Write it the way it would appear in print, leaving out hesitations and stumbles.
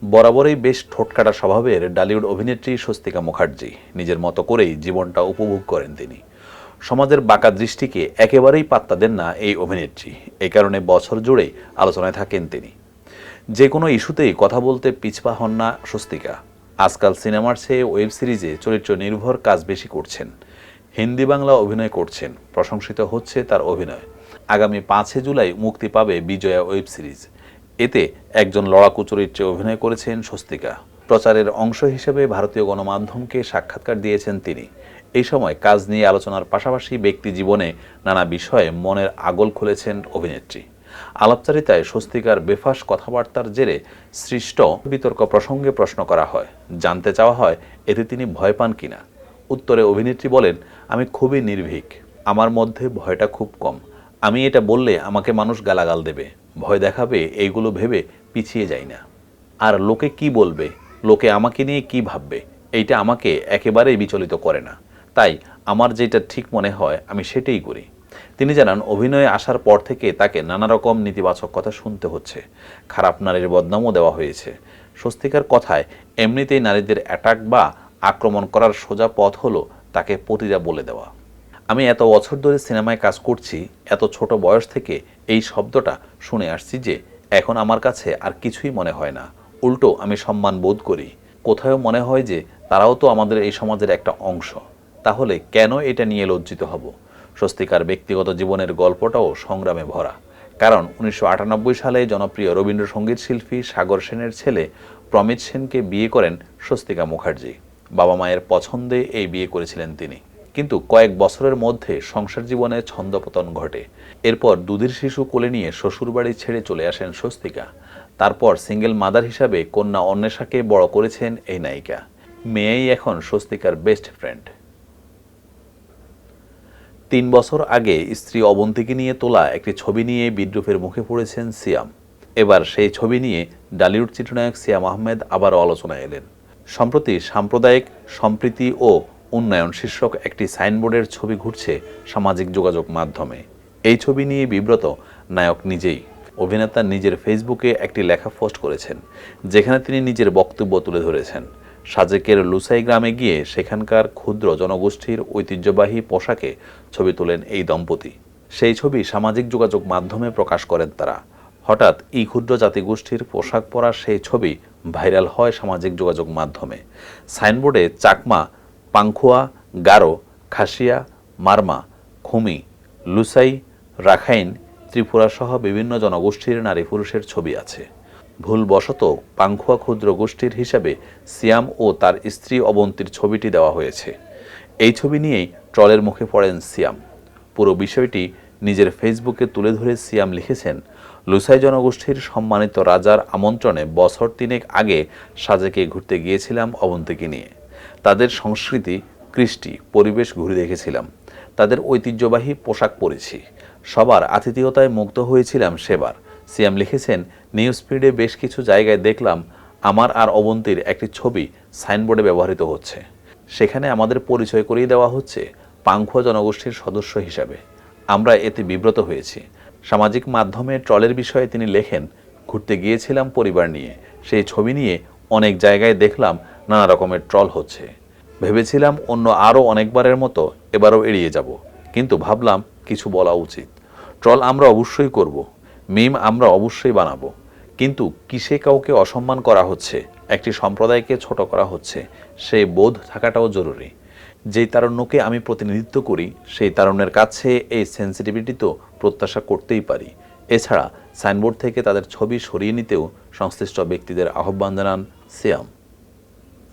বরাবরই বেশ ঠোঁটকাটা স্বভাবের ডালিউড অভিনেত্রী স্বস্তিকা মুখার্জি নিজের মতো করেই জীবনটা উপভোগ করেন তিনি। সমাজের বাঁকা দৃষ্টিকে একেবারেই পাত্তা দেন না এই অভিনেত্রী। এই কারণে বছর জুড়েই আলোচনায় থাকেন তিনি। যে কোনো ইস্যুতেই কথা বলতে পিছপা হন না স্বস্তিকা। আজকাল সিনেমার চেয়ে ওয়েব সিরিজে চরিত্র নির্ভর কাজ বেশি করছেন। হিন্দি বাংলা অভিনয় করছেন, প্রশংসিত হচ্ছে তার অভিনয়। আগামী 5 জুলাই মুক্তি পাবে বিজয়া ওয়েব সিরিজ। এতে একজন লড়াকু চরিত্রে অভিনয় করেছেন স্বস্তিকা। প্রচারের অংশ হিসেবে ভারতীয় গণমাধ্যমকে সাক্ষাৎকার দিয়েছেন তিনি। এই সময় কাজ নিয়ে আলোচনার পাশাপাশি ব্যক্তি জীবনে নানা বিষয়ে মনের আগল খুলেছেন অভিনেত্রী। আলাপচারিতায় স্বস্তিকার বেফাঁস কথাবার্তার জেরে সৃষ্ট বিতর্ক প্রসঙ্গে প্রশ্ন করা হয়। জানতে চাওয়া হয় এতে তিনি ভয় পান কিনা। উত্তরে অভিনেত্রী বলেন, আমি খুবই নির্ভীক, আমার মধ্যে ভয়টা খুব কম। আমি এটা বললে আমাকে মানুষ গালাগাল দেবে, ভয় দেখাবে, এইগুলো ভেবে পিছিয়ে যাই না। আর লোকে কি বলবে, লোকে আমাকে নিয়ে কি ভাববে, এইটা আমাকে একেবারেই বিচলিত করে না। তাই আমার যেটা ঠিক মনে হয় আমি সেটাই করি। তিনি জানান, অভিনয়ে আসার পর থেকে তাকে নানা রকম নেতিবাচক কথা শুনতে হচ্ছে, খারাপ নারীর বদনামও দেওয়া হয়েছে। স্বস্তিকার কথায়, এমনিতেই নারীদের অ্যাটাক বা আক্রমণ করার সোজা পথ হলো তাকে পতিতা বলে দেওয়া। আমি এত বছর ধরে সিনেমায় কাজ করছি, এত ছোট বয়স থেকে এই শব্দটা শুনে আসছি যে এখন আমার কাছে আর কিছুই মনে হয় না। উল্টো আমি সম্মান বোধ করি। কোথাও মনে হয় যে তারাও তো আমাদের এই সমাজের একটা অংশ। তাহলে কেন এটা নিয়ে লজ্জিত হব? স্বস্তিকার ব্যক্তিগত জীবনের গল্পটাও সংগ্রামে ভরা। কারণ 1998 সালে জনপ্রিয় রবীন্দ্রসঙ্গীত শিল্পী সাগর সেনের ছেলে প্রমিত সেনকে বিয়ে করেন স্বস্তিকা মুখার্জি। বাবা মায়ের পছন্দে এই বিয়ে করেছিলেন তিনি। কিন্তু কয়েক বছরের মধ্যে সংসার জীবনে ছন্দপতন ঘটে। এরপর দুধের শিশু কোলে নিয়ে শ্বশুরবাড়ি ছেড়ে চলে আসেন স্বস্তিকা। তারপর সিঙ্গেল মাদার হিসাবে কন্যা অন্বেষাকে বড় করেছেন এই নায়িকা। মেয়েই এখন স্বস্তিকার বেস্ট ফ্রেন্ড। 3 বছর আগে স্ত্রী অবন্তীকে নিয়ে তোলা একটি ছবি নিয়ে বিদ্রূপের মুখে পড়েছেন সিয়াম। এবার সেই ছবি নিয়ে ডালিউড চিত্রনায়ক সিয়াম আহমেদ আবারও আলোচনায় এলেন। সম্প্রতি সাম্প্রদায়িক সম্প্রীতি ও উন্নয়ন শীর্ষক একটি সাইনবোর্ডের ছবি ঘুরছে সামাজিক যোগাযোগ মাধ্যমে। এই ছবি নিয়ে বিব্রত নায়ক নিজেই। অভিনেতা নিজের ফেসবুকে একটি লেখা পোস্ট করেছেন, যেখানে তিনি নিজের বক্তব্য তুলে ধরেছেন। সাজেকের লুসাই গ্রামে গিয়ে সেখানকার ক্ষুদ্র জনগোষ্ঠীর ঐতিহ্যবাহী পোশাকে ছবি তোলেন এই দম্পতি। সেই ছবি সামাজিক যোগাযোগ মাধ্যমে প্রকাশ করেন তারা। হঠাৎ এই ক্ষুদ্র জাতিগোষ্ঠীর পোশাক পরা সেই ছবি ভাইরাল হয় সামাজিক যোগাযোগ মাধ্যমে। সাইনবোর্ডে চাকমা, পাংখুয়া, গারো, খাসিয়া, মারমা, খুমি, লুসাই, রাখাইন, ত্রিপুরা সহ বিভিন্ন জনগোষ্ঠীর নারী পুরুষের ছবি আছে। ভুলবশত পাংখুয়া ক্ষুদ্র গোষ্ঠীর হিসাবে সিয়াম ও তার স্ত্রী অবন্তীর ছবিটি দেওয়া হয়েছে। এই ছবি নিয়েই ট্রলের মুখে পড়েন সিয়াম। পুরো বিষয়টি নিজের ফেসবুকে তুলে ধরে সিয়াম লিখেছেন, লুসাই জনগোষ্ঠীর সম্মানিত রাজার আমন্ত্রণে বছর 3 আগে সাজেকে ঘুরতে গিয়েছিলাম অবন্তীকে নিয়ে। তাদের সংস্কৃতি, কৃষ্টি, পরিবেশ ঘুরে দেখেছিলাম। তাদের ঐতিহ্যবাহী পোশাক পরেছি। সবার আতিথেয়তায় মুগ্ধ হয়েছিলাম সেবার। সিয়াম লিখেছেন, নিউজ ফিডে বেশ কিছু জায়গায় দেখলাম আমার আর অবন্তীর একটি ছবি সাইনবোর্ডে ব্যবহৃত হচ্ছে। সেখানে আমাদের পরিচয় করিয়ে দেওয়া হচ্ছে পাংখুয়া জনগোষ্ঠীর সদস্য হিসাবে। আমরা এতে বিব্রত হয়েছি। সামাজিক মাধ্যমে ট্রলের বিষয়ে তিনি লেখেন, ঘুরতে গিয়েছিলাম পরিবার নিয়ে, সেই ছবি নিয়ে অনেক জায়গায় দেখলাম নানা রকমের ট্রল হচ্ছে। ভেবেছিলাম অন্য আরও অনেকবারের মতো এবারও এড়িয়ে যাব, কিন্তু ভাবলাম কিছু বলা উচিত। ট্রল আমরা অবশ্যই করব, মিম আমরা অবশ্যই বানাবো, কিন্তু কিসে কাউকে অসম্মান করা হচ্ছে, একটি সম্প্রদায়কে ছোট করা হচ্ছে, সেই বোধ থাকাটাও জরুরি। যেই তারুণ্যকে আমি প্রতিনিধিত্ব করি সেই তারুণ্যের কাছে এই সেন্সিটিভিটি তো প্রত্যাশা করতেই পারি। এছাড়া সাইনবোর্ড থেকে তাদের ছবি সরিয়ে নিতেও সংশ্লিষ্ট ব্যক্তিদের আহ্বান জানান সিয়াম।